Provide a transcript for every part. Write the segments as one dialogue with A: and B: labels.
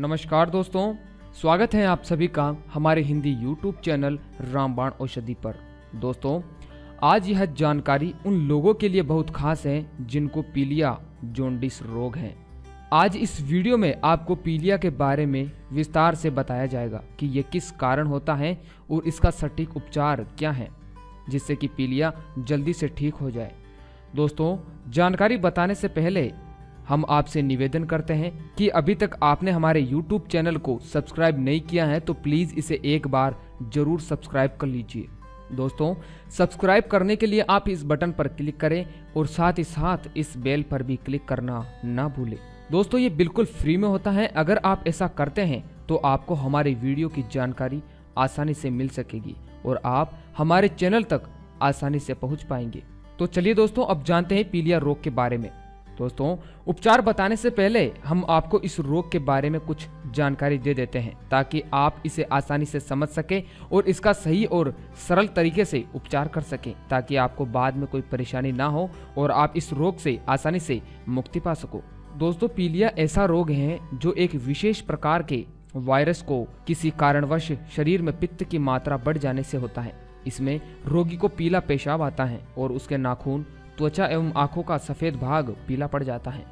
A: नमस्कार दोस्तों, स्वागत है आप सभी का हमारे हिंदी YouTube चैनल रामबाण औषधि पर। दोस्तों, आज यह जानकारी उन लोगों के लिए बहुत खास है जिनको पीलिया जॉन्डिस रोग है। आज इस वीडियो में आपको पीलिया के बारे में विस्तार से बताया जाएगा कि यह किस कारण होता है और इसका सटीक उपचार क्या है जिससे कि पीलिया जल्दी से ठीक हो जाए। दोस्तों, जानकारी बताने से पहले हम आपसे निवेदन करते हैं कि अभी तक आपने हमारे YouTube चैनल को सब्सक्राइब नहीं किया है तो प्लीज़ इसे एक बार जरूर सब्सक्राइब कर लीजिए। दोस्तों, सब्सक्राइब करने के लिए आप इस बटन पर क्लिक करें और साथ ही साथ इस बेल पर भी क्लिक करना ना भूलें। दोस्तों, ये बिल्कुल फ्री में होता है। अगर आप ऐसा करते हैं तो आपको हमारी वीडियो की जानकारी आसानी से मिल सकेगी और आप हमारे चैनल तक आसानी से पहुँच पाएंगे। तो चलिए दोस्तों, अब जानते हैं पीलिया रोग के बारे में। दोस्तों, उपचार बताने से पहले हम आपको इस रोग के बारे में कुछ जानकारी दे देते हैं ताकि आप इसे आसानी से समझ सकें और इसका सही और सरल तरीके से उपचार कर सकें, ताकि आपको बाद में कोई परेशानी ना हो और आप इस रोग से आसानी से मुक्ति पा सको। दोस्तों, पीलिया ऐसा रोग है जो एक विशेष प्रकार के वायरस को किसी कारणवश शरीर में पित्त की मात्रा बढ़ जाने से होता है। इसमें रोगी को पीला पेशाब आता है और उसके नाखून, त्वचा एवं आंखों का सफेद भाग पीला पड़ जाता है।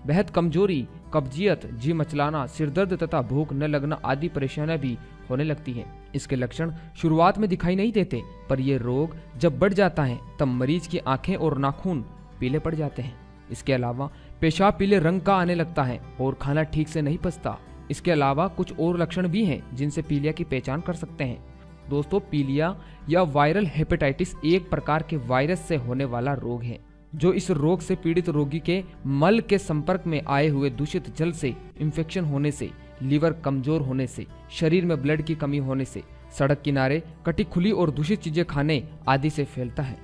A: बेहद कमजोरी, कब्जियत, जी मचलाना, सिरदर्द तथा भूख न लगना आदि परेशानियां भी होने लगती हैं। इसके लक्षण शुरुआत में दिखाई नहीं देते, पर यह रोग जब बढ़ जाता है तब मरीज की आंखें और नाखून पीले पड़ जाते हैं। इसके अलावा पेशाब पीले रंग का आने लगता है और खाना ठीक से नहीं पचता। इसके अलावा कुछ और लक्षण भी हैं जिनसे पीलिया की पहचान कर सकते हैं। दोस्तों, पीलिया या वायरल हेपेटाइटिस एक प्रकार के वायरस से होने वाला रोग है जो इस रोग से पीड़ित रोगी के मल के संपर्क में आए हुए दूषित जल से, इन्फेक्शन होने से, लीवर कमजोर होने से, शरीर में ब्लड की कमी होने से, सड़क किनारे कटी खुली और दूषित चीजें खाने आदि से फैलता है।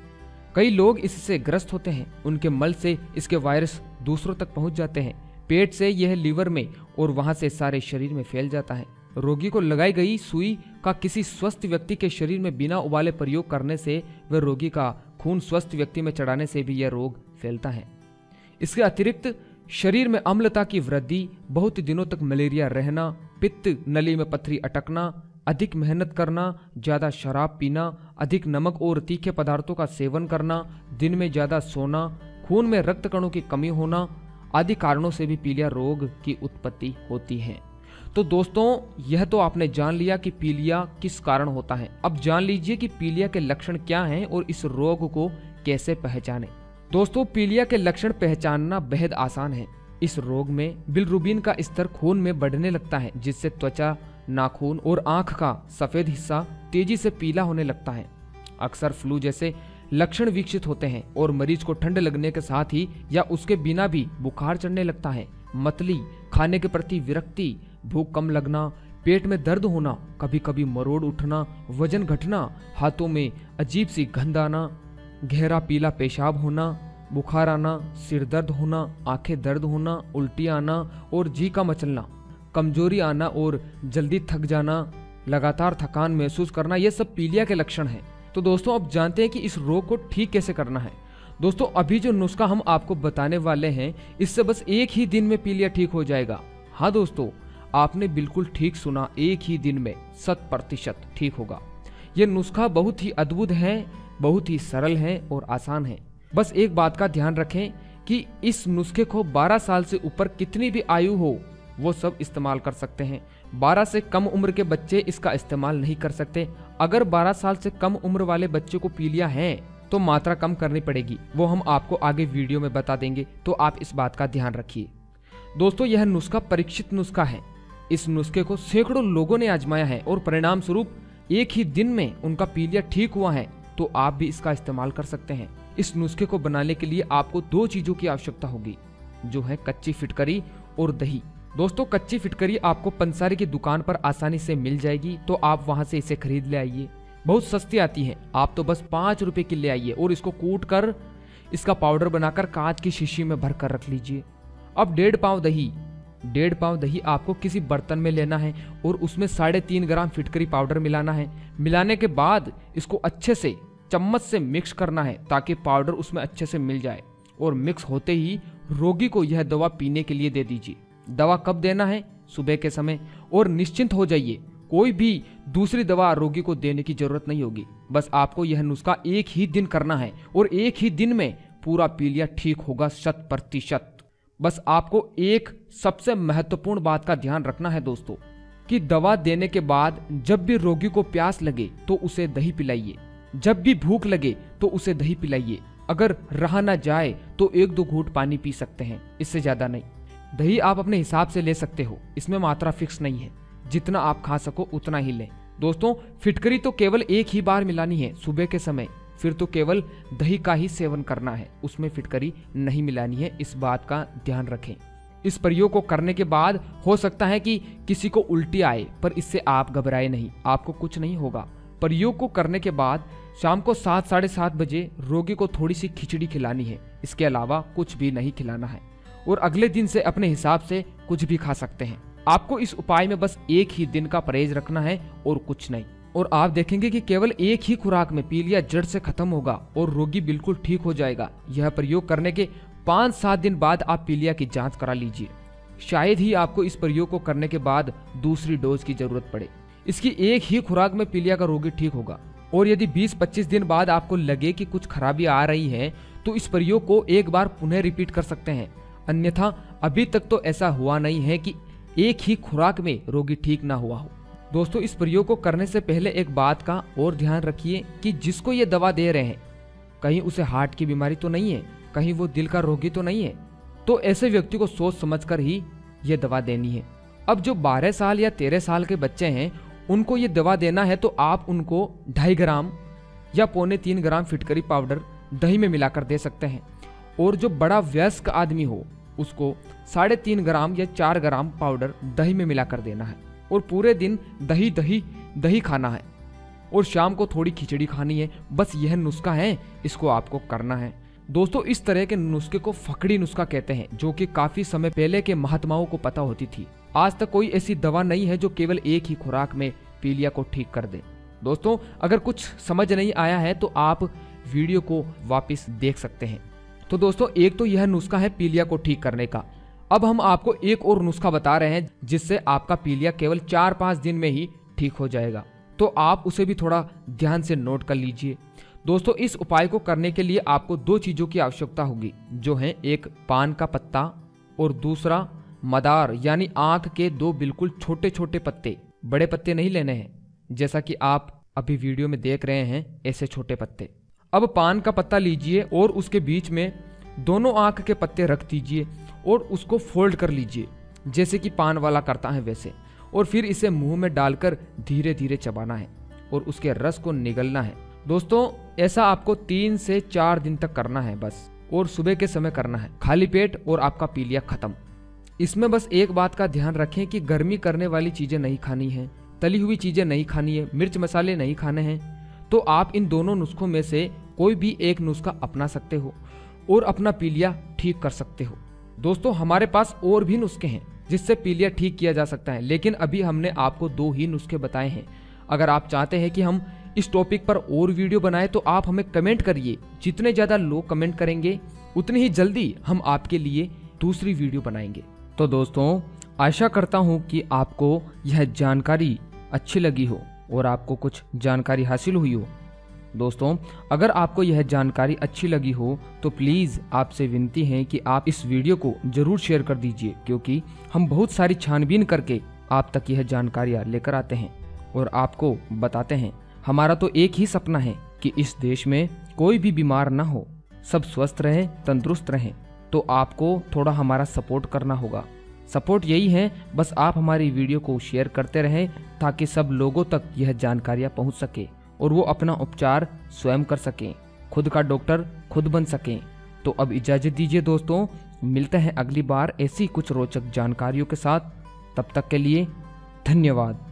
A: कई लोग इससे ग्रस्त होते हैं। उनके मल से इसके वायरस दूसरों तक पहुंच जाते हैं। पेट से यह लीवर में और वहां से सारे शरीर में फैल जाता है। रोगी को लगाई गई सुई का किसी स्वस्थ व्यक्ति के शरीर में बिना उबाले प्रयोग करने से व रोगी का खून स्वस्थ व्यक्ति में चढ़ाने से भी यह रोग फैलता है। इसके अतिरिक्त शरीर में अम्लता की वृद्धि, बहुत दिनों तक मलेरिया रहना, पित्त नली में पथरी अटकना, अधिक मेहनत करना, ज्यादा शराब पीना, अधिक नमक और तीखे पदार्थों का सेवन करना, दिन में ज्यादा सोना, खून में रक्त कणों की कमी होना आदि कारणों से भी पीलिया रोग की उत्पत्ति होती है। तो दोस्तों, यह तो आपने जान लिया कि पीलिया किस कारण होता है। अब जान लीजिए कि पीलिया के लक्षण क्या हैं और इस रोग को कैसे पहचानें। दोस्तों, पीलिया के लक्षण पहचानना बेहद आसान है। इस रोग में बिलिरुबिन का स्तर खून में बढ़ने लगता है जिससे त्वचा, नाखून और आंख का सफेद हिस्सा तेजी से पीला होने लगता है। अक्सर फ्लू जैसे लक्षण विकसित होते हैं और मरीज को ठंड लगने के साथ ही या उसके बिना भी बुखार चढ़ने लगता है। मतली, खाने के प्रति विरक्ति, भूख कम लगना, पेट में दर्द होना, कभी कभी मरोड़ उठना, वजन घटना, हाथों में अजीब सी गंध आना, गहरा पीला पेशाब होना, बुखार आना, सिर दर्द होना, आंखें दर्द होना, उल्टी आना और जी का मचलना, कमजोरी आना और जल्दी थक जाना, लगातार थकान महसूस करना, ये सब पीलिया के लक्षण हैं। तो दोस्तों, अब जानते हैं कि इस रोग को ठीक कैसे करना है। दोस्तों, अभी जो नुस्खा हम आपको बताने वाले हैं इससे बस एक ही दिन में पीलिया ठीक हो जाएगा। हाँ दोस्तों, आपने बिल्कुल ठीक सुना, एक ही दिन में 100% ठीक होगा। यह नुस्खा बहुत ही अद्भुत है, बहुत ही सरल है और आसान है। बस एक बात का ध्यान रखें कि इस नुस्खे को 12 साल से ऊपर कितनी भी आयु हो वो सब इस्तेमाल कर सकते हैं। 12 से कम उम्र के बच्चे इसका इस्तेमाल नहीं कर सकते। अगर 12 साल से कम उम्र वाले बच्चे को पीलिया है तो मात्रा कम करनी पड़ेगी, वो हम आपको आगे वीडियो में बता देंगे, तो आप इस बात का ध्यान रखिए। दोस्तों, यह नुस्खा परीक्षित नुस्खा है। इस नुस्खे को सैकड़ों लोगों ने आजमाया है और परिणाम स्वरूप एक ही दिन में उनका पीलिया ठीक हुआ है, तो आप भी इसका इस्तेमाल कर सकते हैं। इस नुस्खे को बनाने के लिए आपको 2 चीजों की आवश्यकता होगी, जो है कच्ची फिटकरी और दही। दोस्तों, कच्ची फिटकरी आपको पंसारी की दुकान पर आसानी से मिल जाएगी, तो आप वहां से इसे खरीद ले आइए। बहुत सस्ती आती है, आप तो बस 5 रुपए की ले आइए और इसको कूट कर इसका पाउडर बनाकर कांच की शीशी में भर कर रख लीजिए। अब 1.5 पाव दही आपको किसी बर्तन में लेना है और उसमें 3.5 ग्राम फिटकरी पाउडर मिलाना है। मिलाने के बाद इसको अच्छे से चम्मच से मिक्स करना है ताकि पाउडर उसमें अच्छे से मिल जाए और मिक्स होते ही रोगी को यह दवा पीने के लिए दे दीजिए। दवा कब देना है सुबह के समय, और निश्चिंत हो जाइए, कोई भी दूसरी दवा रोगी को देने की जरूरत नहीं होगी। बस आपको यह नुस्खा एक ही दिन करना है और एक ही दिन में पूरा पीलिया ठीक होगा 100%। बस आपको एक सबसे महत्वपूर्ण बात का ध्यान रखना है दोस्तों, कि दवा देने के बाद जब भी रोगी को प्यास लगे तो उसे दही पिलाइए, जब भी भूख लगे तो उसे दही पिलाइए। अगर रहा ना जाए तो 1-2 घूंट पानी पी सकते हैं, इससे ज्यादा नहीं। दही आप अपने हिसाब से ले सकते हो, इसमें मात्रा फिक्स नहीं है, जितना आप खा सको उतना ही लें। दोस्तों, फिटकरी तो केवल एक ही बार मिलानी है सुबह के समय, फिर तो केवल दही का ही सेवन करना है, उसमें फिटकरी नहीं मिलानी है, इस बात का ध्यान रखें। इस प्रयोग को करने के बाद हो सकता है कि किसी को उल्टी आए, पर इससे आप घबराए नहीं, आपको कुछ नहीं होगा। प्रयोग को करने के बाद शाम को 7 साढ़े 7 बजे रोगी को थोड़ी सी खिचड़ी खिलानी है, इसके अलावा कुछ भी नहीं खिलाना है, और अगले दिन से अपने हिसाब से कुछ भी खा सकते हैं। आपको इस उपाय में बस एक ही दिन का परहेज रखना है और कुछ नहीं, और आप देखेंगे कि केवल एक ही खुराक में पीलिया जड़ से खत्म होगा और रोगी बिल्कुल ठीक हो जाएगा। यह प्रयोग करने के 5-7 दिन बाद आप पीलिया की जांच करा लीजिए, शायद ही आपको इस प्रयोग को करने के बाद दूसरी डोज की जरूरत पड़े। इसकी एक ही खुराक में पीलिया का रोगी ठीक होगा। और यदि 20-25 दिन बाद आपको लगे कि कुछ खराबी आ रही है तो इस प्रयोग को एक बार पुनः रिपीट कर सकते हैं, अन्यथा अभी तक तो ऐसा हुआ नहीं है कि एक ही खुराक में रोगी ठीक ना हुआ हो। दोस्तों, इस प्रयोग को करने से पहले एक बात का और ध्यान रखिए कि जिसको ये दवा दे रहे हैं, कहीं उसे हार्ट की बीमारी तो नहीं है, कहीं वो दिल का रोगी तो नहीं है, तो ऐसे व्यक्ति को सोच समझकर ही ये दवा देनी है। अब जो 12 साल या 13 साल के बच्चे हैं उनको ये दवा देना है तो आप उनको 2.5 ग्राम या 3.25 ग्राम फिटकरी पाउडर दही में मिलाकर दे सकते हैं, और जो बड़ा वयस्क आदमी हो उसको 3.5 ग्राम या 4 ग्राम पाउडर दही में मिलाकर देना है, और पूरे दिन दही दही दही खाना है, और शाम को थोड़ी खिचड़ी खानी है। बस यह नुस्खा है, इसको आपको करना है। दोस्तों, इस तरह के नुस्खे को फकड़ी नुस्खा कहते हैं, जो कि काफी समय पहले के महात्माओं को पता होती थी। आज तक कोई ऐसी दवा नहीं है जो केवल एक ही खुराक में पीलिया को ठीक कर दे। दोस्तों, अगर कुछ समझ नहीं आया है तो आप वीडियो को वापस देख सकते हैं। तो दोस्तों, एक तो यह नुस्खा है पीलिया को ठीक करने का। अब हम आपको एक और नुस्खा बता रहे हैं जिससे आपका पीलिया केवल 4-5 दिन में ही ठीक हो जाएगा, तो आप उसे भी थोड़ा ध्यान से नोट कर लीजिए। दोस्तों, इस उपाय को करने के लिए आपको 2 चीजों की आवश्यकता होगी, जो है एक पान का पत्ता और दूसरा मदार, यानी आंख के 2 बिल्कुल छोटे छोटे पत्ते। बड़े पत्ते नहीं लेने हैं, जैसा कि आप अभी वीडियो में देख रहे हैं, ऐसे छोटे पत्ते। अब पान का पत्ता लीजिए और उसके बीच में दोनों आंख के पत्ते रख दीजिए और उसको फोल्ड कर लीजिए, जैसे कि पान वाला करता है वैसे, और फिर इसे मुंह में डालकर धीरे धीरे चबाना है और उसके रस को निगलना है। दोस्तों, ऐसा आपको 3 से 4 दिन तक करना है बस, और सुबह के समय करना है, खाली पेट, और आपका पीलिया खत्म। इसमें बस एक बात का ध्यान रखें कि गर्मी करने वाली चीजें नहीं खानी है, तली हुई चीजें नहीं खानी है, मिर्च मसाले नहीं खाने हैं। तो आप इन दोनों नुस्खों में से कोई भी एक नुस्खा अपना सकते हो और अपना पीलिया ठीक कर सकते हो। दोस्तों, हमारे पास और भी नुस्खे हैं जिससे पीलिया ठीक किया जा सकता है, लेकिन अभी हमने आपको 2 ही नुस्खे बताए हैं। अगर आप चाहते हैं कि हम इस टॉपिक पर और वीडियो बनाएं तो आप हमें कमेंट करिए। जितने ज्यादा लोग कमेंट करेंगे उतनी ही जल्दी हम आपके लिए दूसरी वीडियो बनाएंगे। तो दोस्तों, आशा करता हूं कि आपको यह जानकारी अच्छी लगी हो और आपको कुछ जानकारी हासिल हुई हो। दोस्तों, अगर आपको यह जानकारी अच्छी लगी हो तो प्लीज़ आपसे विनती है कि आप इस वीडियो को जरूर शेयर कर दीजिए, क्योंकि हम बहुत सारी छानबीन करके आप तक यह जानकारियाँ लेकर आते हैं और आपको बताते हैं। हमारा तो एक ही सपना है कि इस देश में कोई भी बीमार ना हो, सब स्वस्थ रहें, तंदुरुस्त रहें। तो आपको थोड़ा हमारा सपोर्ट करना होगा। सपोर्ट यही है, बस आप हमारी वीडियो को शेयर करते रहें ताकि सब लोगों तक यह जानकारियाँ पहुँच सके और वो अपना उपचार स्वयं कर सकें, खुद का डॉक्टर खुद बन सकें। तो अब इजाज़त दीजिए दोस्तों, मिलते हैं अगली बार ऐसी कुछ रोचक जानकारियों के साथ। तब तक के लिए धन्यवाद।